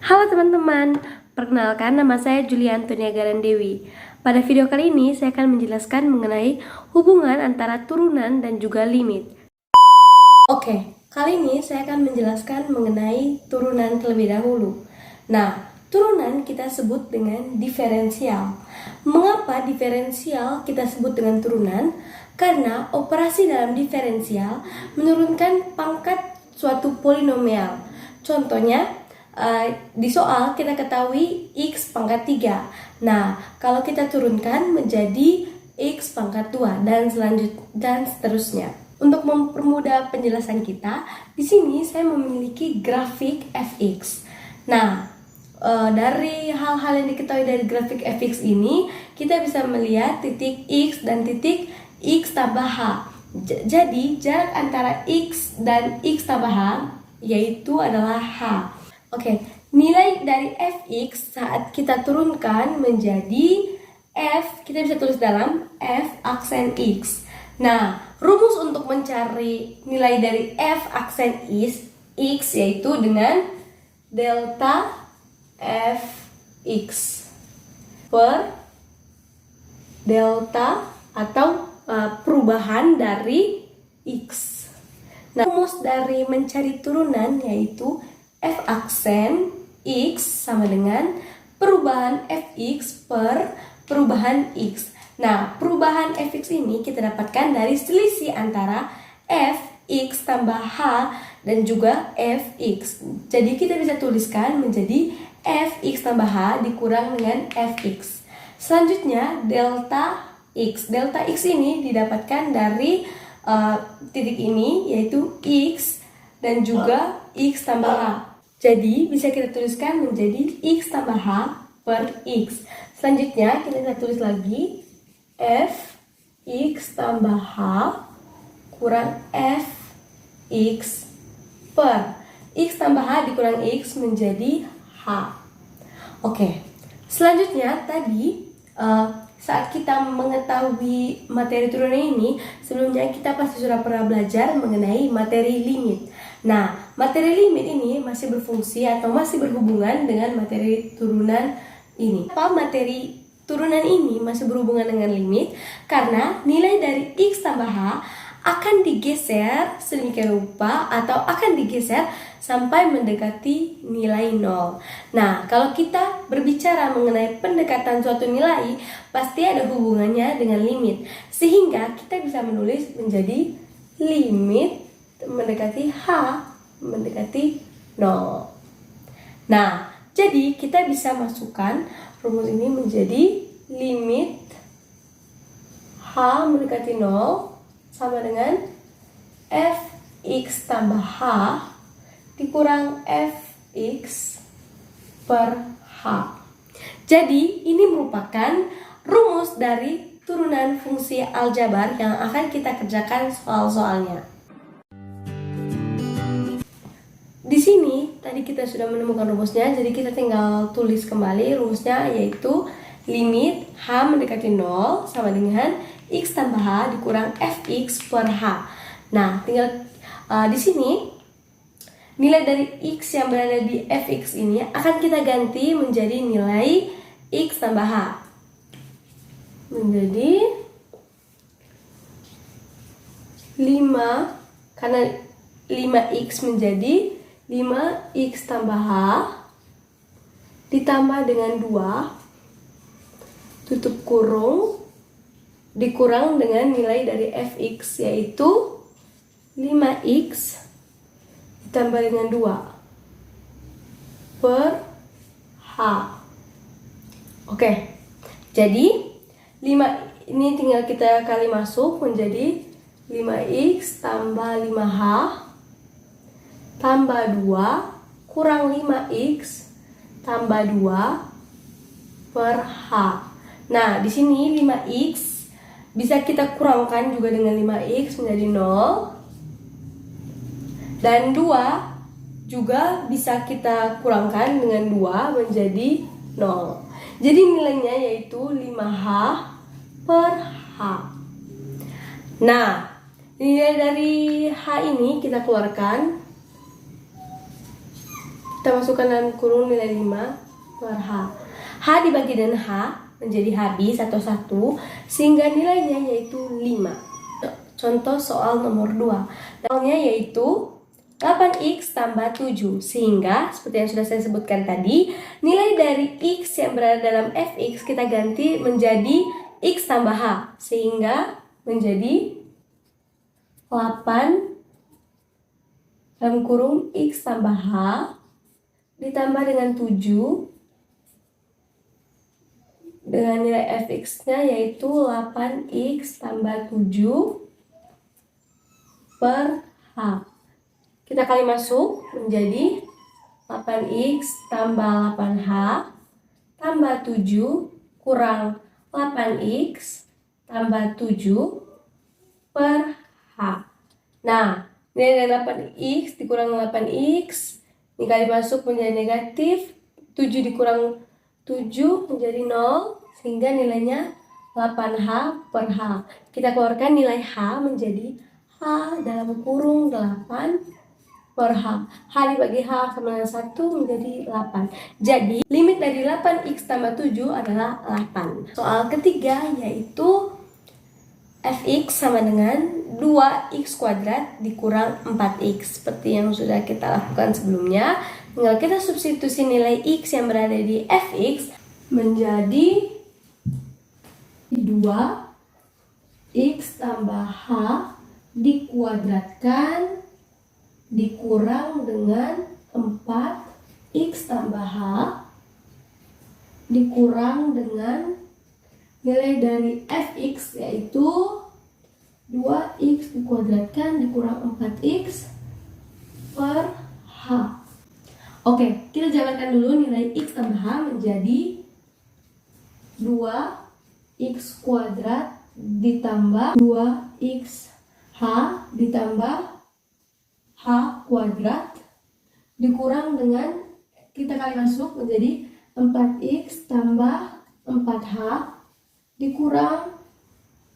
Halo teman-teman, perkenalkan nama saya Julia Antonia Garandewi. Pada video kali ini saya akan menjelaskan mengenai hubungan antara turunan dan juga limit. Oke, kali ini saya akan menjelaskan mengenai turunan terlebih dahulu. Nah, turunan kita sebut dengan diferensial. Mengapa diferensial kita sebut dengan turunan? Karena operasi dalam diferensial menurunkan pangkat suatu polinomial. Contohnya, di soal kita ketahui X pangkat 3. Nah, kalau kita turunkan menjadi X pangkat 2 dan seterusnya. Untuk mempermudah penjelasan kita, di sini saya memiliki grafik fx. Nah, dari hal-hal yang diketahui dari grafik fx ini, kita bisa melihat titik X dan titik X tambah H. Jadi, jarak antara X dan X tambah H yaitu adalah H. Oke, nilai dari fx saat kita turunkan menjadi f, kita bisa tulis dalam f aksen x. Nah, rumus untuk mencari nilai dari f aksen x yaitu dengan delta fx per delta atau perubahan dari x. Nah, rumus dari mencari turunan yaitu f aksen x sama dengan perubahan fx per perubahan x. Nah, perubahan fx ini kita dapatkan dari selisih antara fx tambah h dan juga fx. Jadi kita bisa tuliskan menjadi fx tambah h dikurang dengan fx. Selanjutnya delta x. Delta x ini didapatkan dari titik ini yaitu x dan juga x tambah h. Jadi bisa kita tuliskan menjadi x tambah h per x. Selanjutnya kita bisa tulis lagi f x tambah h kurang f x per x tambah h dikurang x menjadi h. Oke, selanjutnya tadi saat kita mengetahui materi turunan ini, sebelumnya kita pasti sudah pernah belajar mengenai materi limit. Nah, materi limit ini masih berfungsi atau masih berhubungan dengan materi turunan ini. Apa materi turunan ini masih berhubungan dengan limit? Karena nilai dari x tambah h akan digeser sedemikian rupa atau akan digeser sampai mendekati nilai 0. Nah, kalau kita berbicara mengenai pendekatan suatu nilai, pasti ada hubungannya dengan limit. Sehingga kita bisa menulis menjadi limit mendekati h mendekati 0. Nah, jadi kita bisa masukkan rumus ini menjadi limit h mendekati 0 sama dengan fx tambah h dikurang fx per h. Jadi ini merupakan rumus dari turunan fungsi aljabar yang akan kita kerjakan soal-soalnya. Di sini tadi kita sudah menemukan rumusnya, jadi kita tinggal tulis kembali rumusnya yaitu limit h mendekati 0 sama dengan x tambah h dikurang fx per h. Nah, tinggal di sini nilai dari x yang berada di fx ini akan kita ganti menjadi nilai x tambah h. Menjadi 5, karena 5x menjadi 5x tambah h ditambah dengan 2 tutup kurung dikurang dengan nilai dari fx yaitu 5x ditambah dengan 2 per h. Oke, jadi 5 ini tinggal kita kali masuk menjadi 5x tambah 5h tambah 2 kurang 5x tambah 2 per h. Nah, di sini 5x bisa kita kurangkan juga dengan 5x menjadi 0. Dan 2 juga bisa kita kurangkan dengan 2 menjadi 0. Jadi nilainya yaitu 5h per h. Nah, nilai dari h ini kita keluarkan Kita masukkan dalam kurung nilai 5 per H. H dibagi dengan H menjadi habis atau 1, sehingga nilainya yaitu 5. Contoh soal nomor 2. Soalnya yaitu 8x tambah 7, sehingga seperti yang sudah saya sebutkan tadi, nilai dari x yang berada dalam fx kita ganti menjadi x tambah h, sehingga menjadi 8 dalam kurung x tambah h ditambah dengan 7 dengan nilai fx-nya yaitu 8x tambah 7 per h. Kita kali masuk menjadi 8x tambah 8h tambah 7 kurang 8x tambah 7 per h. Nah, nilai dari 8x dikurang 8x dikali masuk menjadi negatif, 7 dikurang 7 menjadi 0, sehingga nilainya 8h per h. Kita keluarkan nilai h menjadi h dalam kurung 8 per h. H dibagi h sama dengan 1 menjadi 8. Jadi, limit dari 8x tambah 7 adalah 8. Soal ketiga yaitu fx sama dengan 2x kuadrat dikurang 4x. Seperti yang sudah kita lakukan sebelumnya, tinggal kita substitusi nilai x yang berada di fx menjadi 2x tambah h dikuadratkan dikurang dengan 4x tambah h dikurang dengan nilai dari fx yaitu 2x dikuadratkan dikurang 4x per h. Oke, kita jabarkan dulu nilai x tambah h menjadi 2x kuadrat ditambah 2x h ditambah h kuadrat dikurang dengan kita kali masuk menjadi 4x tambah 4h dikurang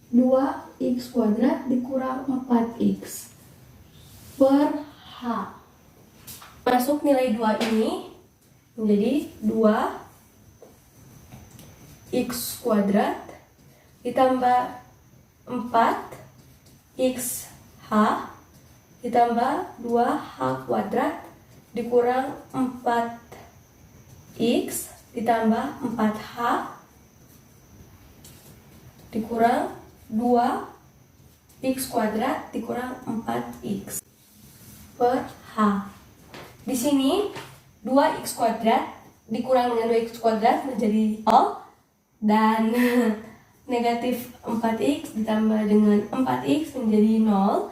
2x kuadrat dikurang 4x per h. Masuk nilai 2 ini menjadi 2x kuadrat ditambah 4x h ditambah 2h kuadrat dikurang 4x ditambah 4h dikurang 2x kuadrat dikurang 4x per h. Di sini 2x kuadrat dikurang dengan 2x kuadrat menjadi 0 dan negatif 4x ditambah dengan 4x menjadi 0,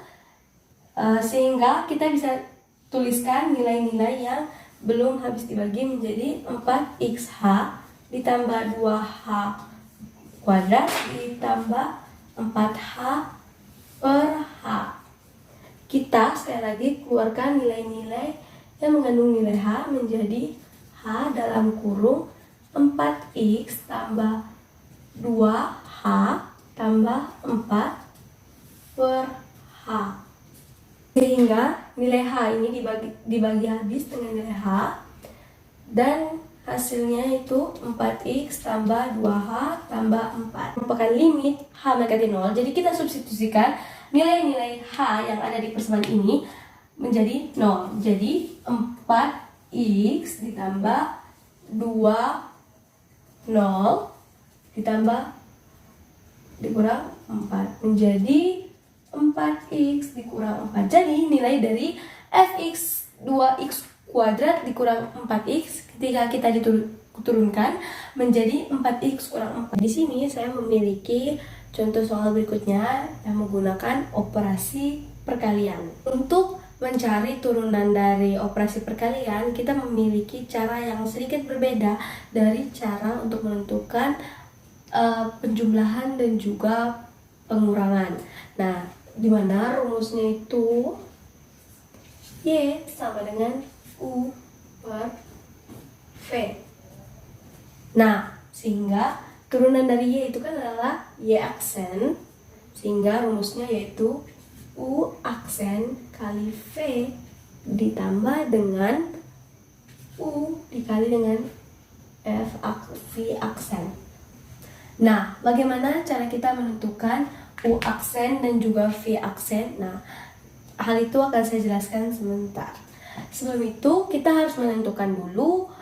sehingga kita bisa tuliskan nilai-nilai yang belum habis dibagi menjadi 4xh ditambah 2h kuadrat ditambah 4h per h. Kita sekali lagi keluarkan nilai-nilai yang mengandung nilai h menjadi h dalam kurung 4x tambah 2h tambah 4 per h. Sehingga nilai h ini dibagi habis dengan nilai h dan hasilnya itu 4x tambah 2h tambah 4 merupakan limit h mendekati 0. Jadi kita substitusikan nilai-nilai h yang ada di persamaan ini menjadi 0. Jadi 4x ditambah 2 0 ditambah dikurang 4 menjadi 4x dikurang 4. Jadi nilai dari fx 2x kuadrat dikurang 4x ketika kita diturunkan menjadi 4x kurang 4. Di sini saya memiliki contoh soal berikutnya yang menggunakan operasi perkalian. Untuk mencari turunan dari operasi perkalian, kita memiliki cara yang sedikit berbeda dari cara untuk menentukan penjumlahan dan juga pengurangan. Nah, di mana rumusnya itu Y sama dengan U per V. Nah, sehingga turunan dari Y itu kan adalah Y aksen, sehingga rumusnya yaitu U aksen kali V ditambah dengan dikali dengan V aksen. Nah, bagaimana cara kita menentukan U aksen dan juga V aksen? Nah, hal itu akan saya jelaskan sebentar. Sebelum itu, kita harus menentukan dulu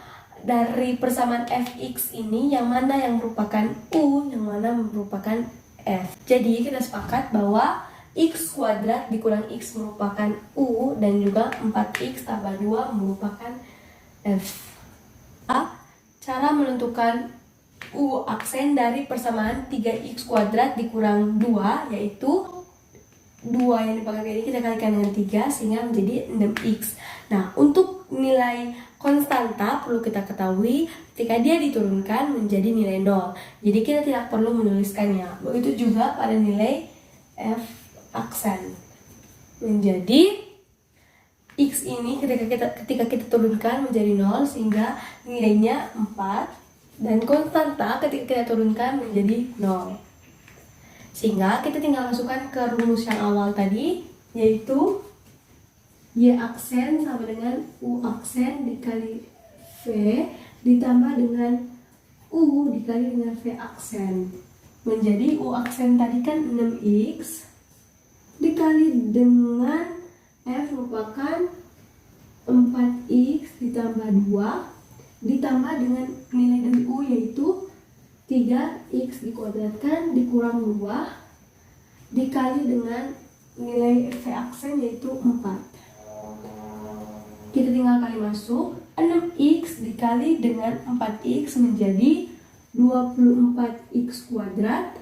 dari persamaan fx ini yang mana yang merupakan U, yang mana merupakan F. Jadi, kita sepakat bahwa x kuadrat dikurang x merupakan U dan juga 4x tambah 2 merupakan F. Cara menentukan U aksen dari persamaan 3x kuadrat dikurang 2, yaitu 2 yang dipakai ini kita kalikan dengan 3 sehingga menjadi 6x. Nah, untuk nilai konstanta perlu kita ketahui ketika dia diturunkan menjadi nilai 0. Jadi kita tidak perlu menuliskannya. Begitu juga pada nilai F aksen. Menjadi x ini ketika kita turunkan menjadi 0 sehingga nilainya 4, dan konstanta ketika kita turunkan menjadi 0. Sehingga kita tinggal masukkan ke rumus yang awal tadi, yaitu y aksen sama dengan u aksen dikali v ditambah dengan u dikali dengan v aksen. Menjadi u aksen tadi kan 6x dikali dengan f merupakan 4x ditambah 2 ditambah dengan nilai dari u yaitu 3x dikuadratkan dikurang 2 dikali dengan nilai v aksen yaitu 4. Kita tinggal kali masuk, 6x dikali dengan 4x menjadi 24x kuadrat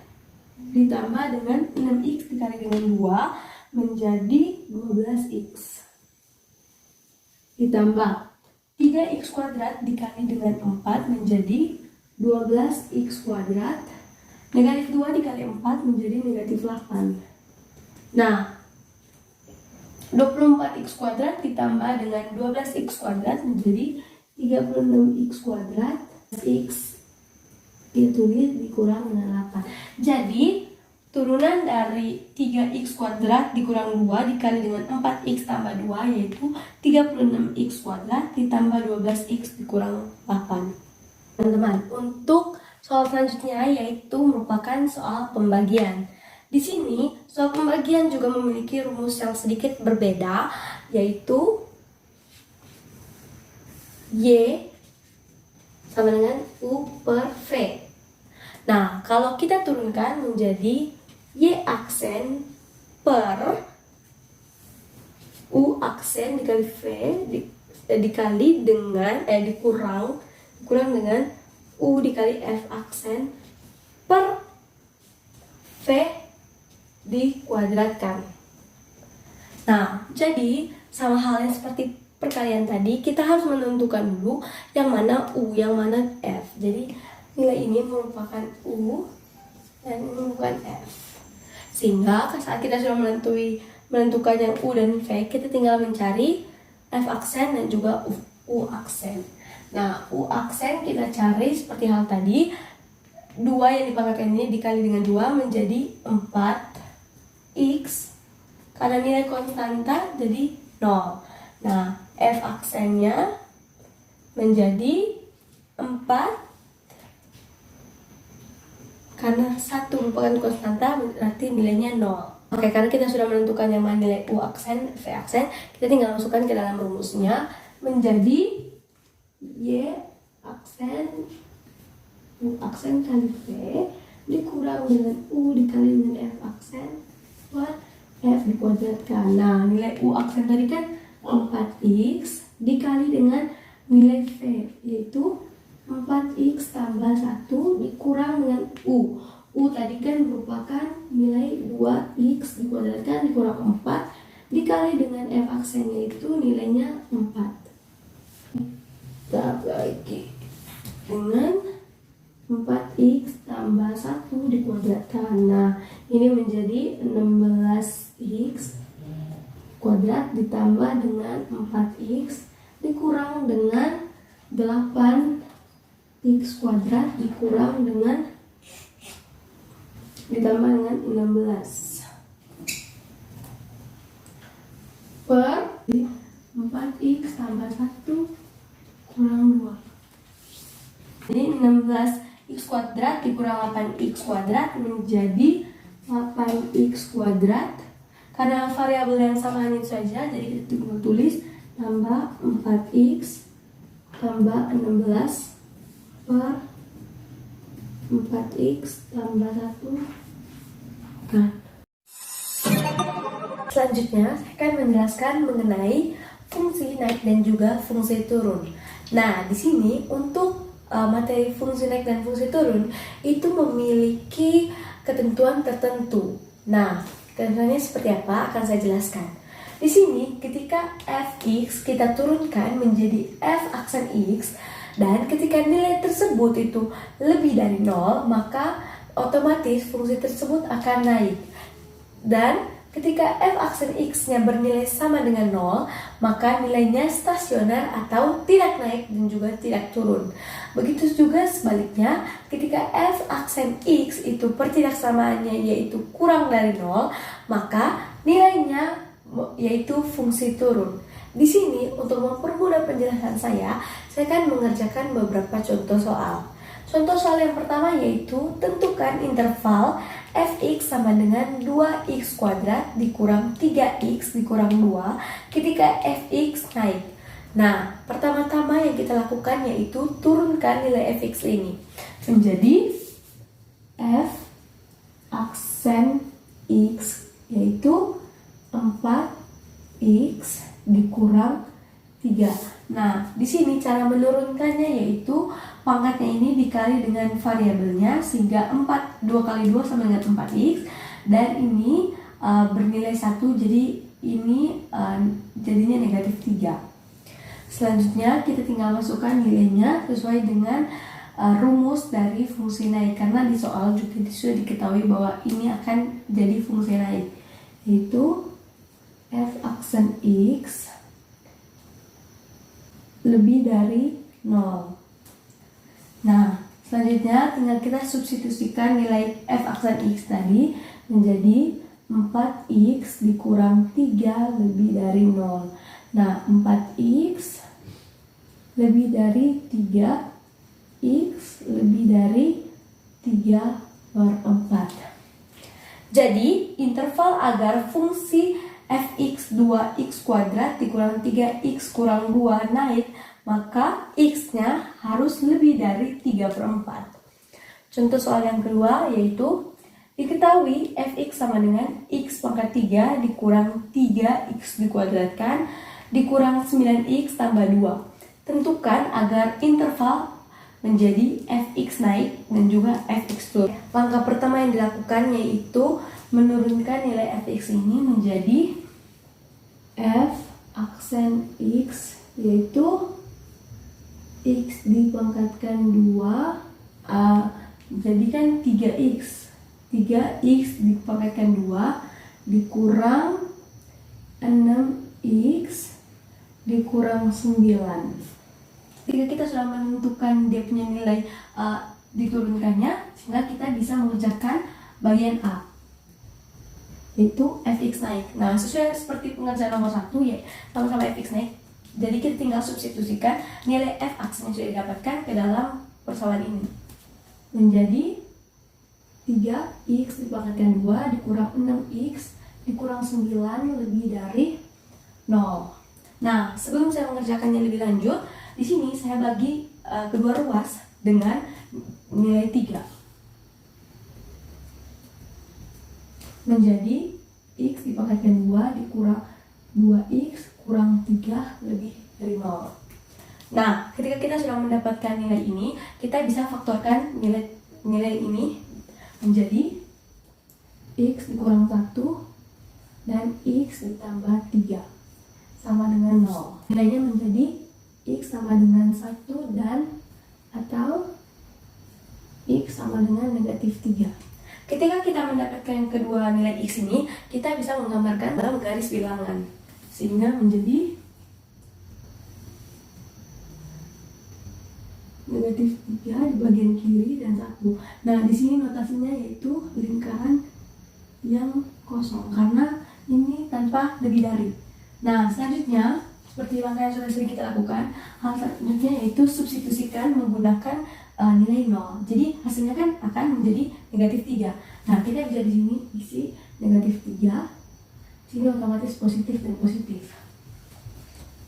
ditambah dengan 6x dikali dengan 2 menjadi 12x ditambah 3x kuadrat dikali dengan 4 menjadi 12x kuadrat, negatif 2 dikali 4 menjadi negatif 8. Nah, 24x kuadrat ditambah dengan 12x kuadrat menjadi 36x kuadrat, x ditulis dikurang dengan 8. Jadi, turunan dari 3x kuadrat dikurang 2 dikali dengan 4x tambah 2 yaitu 36x kuadrat ditambah 12x dikurang 8. Teman-teman, untuk soal selanjutnya yaitu merupakan soal pembagian. Di sini, soal pembagian juga memiliki rumus yang sedikit berbeda, yaitu Y sama dengan U per V. Nah, kalau kita turunkan menjadi Y aksen per U aksen dikali V dikali dengan dikurang dengan U dikali F aksen per V dikuadratkan. Nah, jadi sama halnya seperti perkalian tadi, kita harus menentukan dulu yang mana U, yang mana F. Jadi nilai ini merupakan U dan ini merupakan F. Sehingga saat kita sudah menentukan yang U dan V, kita tinggal mencari F aksen dan juga U aksen. Nah, U aksen kita cari seperti hal tadi, 2 yang dipangkatkan ini dikali dengan 2 menjadi 4x, karena nilai konstanta jadi 0. Nah, F aksennya menjadi 4, karena 1 merupakan konstanta berarti nilainya 0. Oke, karena kita sudah menentukan yang mana nilai U aksen, V aksen, kita tinggal masukkan ke dalam rumusnya menjadi Y aksen U aksen kali V dikurang dengan U dikali dengan F aksen per F dikuadratkan. Nah, nilai U aksen tadi kan 4x dikali dengan nilai V yaitu 4x tambah 1 dikurang dengan U. U tadi kan merupakan nilai 2x dikuadratkan dikurang 4 dikali dengan F aksen yaitu nilainya 4. Kita bagi dengan 4x tambah 1 dikuadratkan. Nah, ini menjadi 16x kuadrat ditambah dengan 4x dikurang dengan 8x kuadrat dikurang dengan ditambah dengan 16 per 4x tambah 1 kurang 2. Jadi 16x kuadrat dikurang 8x kuadrat menjadi 8x kuadrat. Karena variabel yang sama hanya itu saja, jadi kita tinggal tulis tambah 4x tambah 16 per 4x tambah 1. Nah, selanjutnya saya akan menjelaskan mengenai fungsi naik dan juga fungsi turun. Nah, di sini untuk materi fungsi naik dan fungsi turun itu memiliki ketentuan tertentu. Nah, ketentuannya seperti apa akan saya jelaskan. Di sini ketika fx kita turunkan menjadi f aksen x, dan ketika nilai tersebut itu lebih dari 0, maka otomatis fungsi tersebut akan naik. Dan ketika f aksen x-nya bernilai sama dengan 0, maka nilainya stasioner atau tidak naik dan juga tidak turun. Begitu juga sebaliknya, ketika f aksen x itu pertidaksamaannya yaitu kurang dari 0, maka nilainya yaitu fungsi turun. Di sini untuk mempermudah penjelasan saya akan mengerjakan beberapa contoh soal. Contoh soal yang pertama yaitu tentukan interval fx sama dengan 2x kuadrat dikurang 3x dikurang 2 ketika fx naik. Nah, pertama-tama yang kita lakukan yaitu turunkan nilai fx ini menjadi f aksen x yaitu 4x dikurang 3. Nah, di sini cara menurunkannya yaitu pangkatnya ini dikali dengan variabelnya sehingga 2 kali 2 sama dengan 4x, dan ini bernilai 1, jadi ini jadinya negatif 3. Selanjutnya kita tinggal masukkan nilainya sesuai dengan rumus dari fungsi naik, karena di soal juga sudah diketahui bahwa ini akan jadi fungsi naik, yaitu f aksen x lebih dari 0. Nah, selanjutnya tinggal kita substitusikan nilai f aksen x tadi menjadi 4x dikurang 3 lebih dari 0. Nah, 4x lebih dari 3x lebih dari 3 per 4. Jadi, interval agar fungsi fx 2x kuadrat dikurang 3x kurang 2 naik, maka x-nya harus lebih dari 3 per 4. Contoh soal yang kedua yaitu diketahui fx sama dengan x pangkat 3 dikurang 3x dikuadratkan dikurang 9x tambah 2. Tentukan agar interval menjadi fx naik dan juga fx turun. Langkah pertama yang dilakukan yaitu menurunkan nilai fx ini menjadi f aksen x yaitu x dipangkatkan 2 jadikan 3x dipangkatkan 2 dikurang 6x dikurang 9. Ketika kita sudah menentukan dia punya nilai diturunkannya, sehingga kita bisa mengerjakan bagian A yaitu fx naik. Nah, sesuai seperti pengerjaan nomor 1 ya, sama-sama fx naik. Jadi kita tinggal substitusikan nilai f aksen yang sudah didapatkan ke dalam persoalan ini menjadi 3x dipangkatkan 2 dikurang 6x dikurang 9 lebih dari 0. Nah, sebelum saya mengerjakannya lebih lanjut, di sini saya bagi kedua ruas dengan nilai 3 menjadi x dipangkatkan 2 dikurang 2x kurang 3 lebih dari 0. Nah, ketika kita sudah mendapatkan nilai ini, kita bisa faktorkan nilai ini menjadi x dikurang 1 dan x ditambah 3 sama dengan 0. Nilainya menjadi x sama dengan 1 dan atau x sama dengan negatif 3. Ketika kita mendapatkan kedua nilai x ini, kita bisa menggambarkan dalam garis bilangan sehingga menjadi negatif 3 di bagian kiri dan 1. Nah, di sini notasinya yaitu lingkaran yang kosong karena ini tanpa lebih dari. Nah, selanjutnya seperti langkah yang sudah sering kita lakukan, hal selanjutnya yaitu substitusikan menggunakan nilai 0. Jadi hasilnya kan akan menjadi negatif 3. Nah, kita bisa di sini isi negatif 3. Sini otomatis positif dan positif.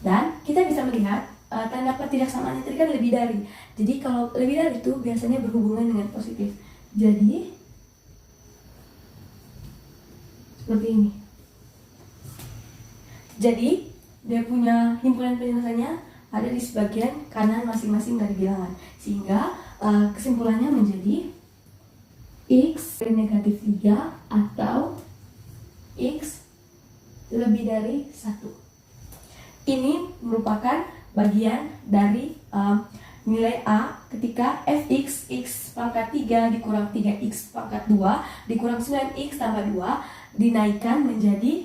Dan kita bisa melihat tanda ketidaksamaannya tadi kan lebih dari. Jadi kalau lebih dari itu biasanya berhubungan dengan positif. Jadi seperti ini. Jadi dia punya himpunan penjelasannya ada di sebagian kanan masing-masing dari bilangan, sehingga kesimpulannya menjadi X negatif 3 atau X lebih dari 1. Ini merupakan bagian dari nilai A ketika fx x pangkat 3 dikurang 3x pangkat 2 dikurang 9x tambah 2 dinaikkan menjadi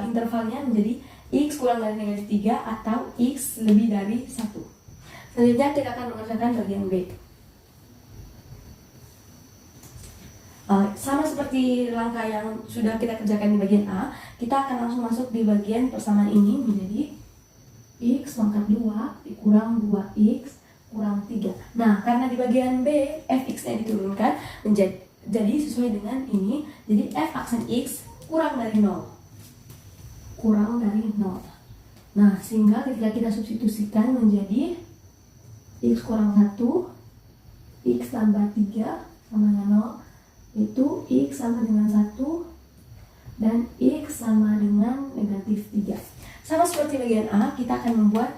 intervalnya menjadi x kurang dari negatif 3 atau x lebih dari 1. Selanjutnya kita akan mengerjakan bagian B. Sama seperti langkah yang sudah kita kerjakan di bagian A, kita akan langsung masuk di bagian persamaan ini menjadi x pangkat 2 dikurang 2x kurang 3. Nah, karena di bagian B fx-nya diturunkan jadi sesuai dengan ini, jadi f aksen x kurang dari 0. Kurang dari 0. Nah, sehingga ketika kita substitusikan menjadi x kurang 1, x tambah 3 sama dengan 0, itu x sama dengan 1 dan x sama dengan negatif 3. Sama seperti bagian A, kita akan membuat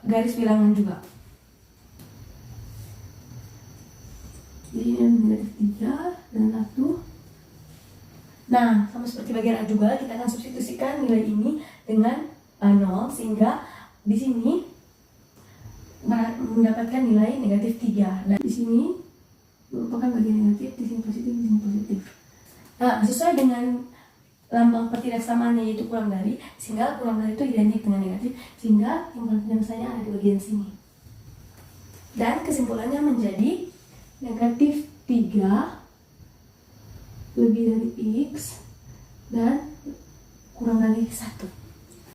garis bilangan juga. Jadi ini negatif 3 dan 1. Nah, sama seperti bagian A juga, kita akan substitusikan nilai ini dengan 0, sehingga di sini mendapatkan nilai negatif 3. Dan di sini merupakan bagian negatif, di sini positif, di sini positif. Nah, sesuai dengan lambang ketidaksamaannya yaitu kurang dari, sehingga kurang dari itu identik dengan negatif, sehingga himpunan penjelasannya ada di bagian sini. Dan kesimpulannya menjadi negatif 3 lebih dari x dan kurang dari 1.